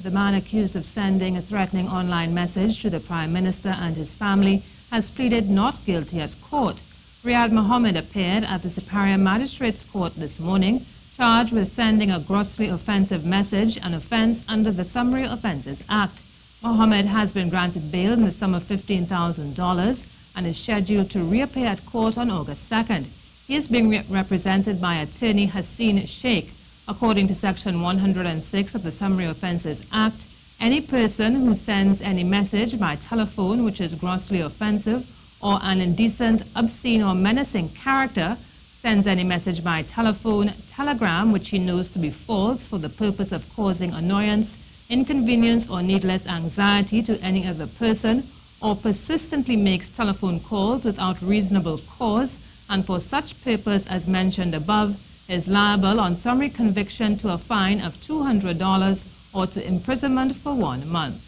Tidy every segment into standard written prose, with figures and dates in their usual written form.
The man accused of sending a threatening online message to the Prime Minister and his family has pleaded not guilty at court. Rayad Mohammed appeared at the Siparia Magistrates Court this morning, charged with sending a grossly offensive message, an offence under the Summary Offences Act. Mohammed has been granted bail in the sum of $15,000 and is scheduled to reappear at court on August 2nd. He is being represented by attorney Haseen Sheikh. According to Section 106 of the Summary Offences Act, any person who sends any message by telephone which is grossly offensive or an indecent, obscene or menacing character, sends any message by telephone, telegram which he knows to be false for the purpose of causing annoyance, inconvenience or needless anxiety to any other person, or persistently makes telephone calls without reasonable cause and for such purpose as mentioned above, is liable on summary conviction to a fine of $200 or to imprisonment for 1 month.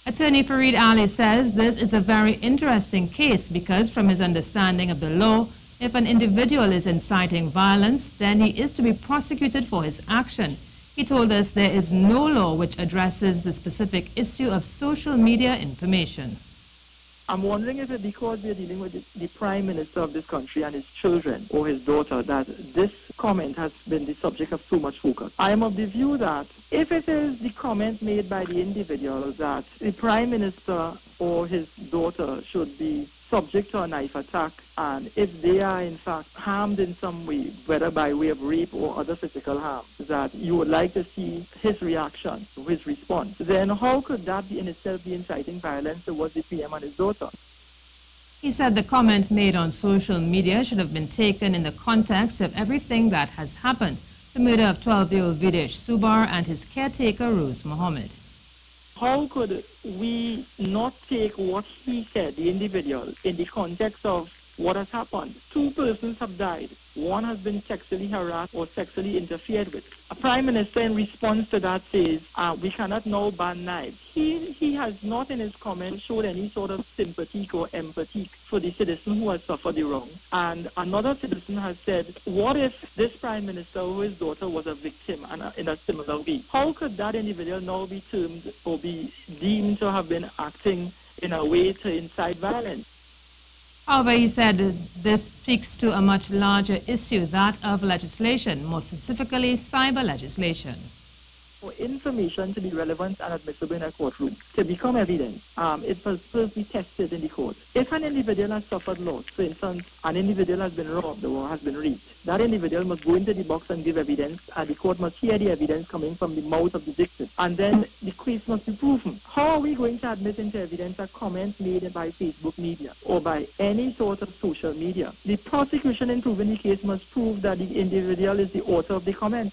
Attorney Farid Ali says this is a very interesting case because from his understanding of the law, if an individual is inciting violence, then he is to be prosecuted for his action. He told us there is no law which addresses the specific issue of social media information. I'm wondering if it's because we're dealing with the Prime Minister of this country and his children or his daughter that this comment has been the subject of so much focus. I am of the view that if it is the comment made by the individual that the Prime Minister or his daughter should be subject to a knife attack, and if they are in fact harmed in some way, whether by way of rape or other physical harm, that you would like to see his reaction, his response, then how could that be in itself be inciting violence towards the PM and his daughter? He said the comment made on social media should have been taken in the context of everything that has happened, the murder of 12-year-old Videsh Subar and his caretaker Rayad Mohammed. How could we not take what he said, the individual, in the context of what has happened? 2 persons have died. 1 has been sexually harassed or sexually interfered with. A Prime Minister in response to that says, we cannot now ban knives. He has not in his comments showed any sort of sympathy or empathy for the citizen who has suffered the wrong. And another citizen has said, what if this Prime Minister or his daughter was a victim and in a similar way? How could that individual now be termed or be deemed to have been acting in a way to incite violence? However, he said this speaks to a much larger issue, that of legislation, more specifically cyber legislation. For information to be relevant and admissible in a courtroom, to become evidence, it must first be tested in the court. If an individual has suffered loss, for instance, an individual has been robbed or has been raped, that individual must go into the box and give evidence, and the court must hear the evidence coming from the mouth of the victim. And then the case must be proven. How are we going to admit into evidence a comment made by Facebook media or by any sort of social media? The prosecution in proving the case must prove that the individual is the author of the comment.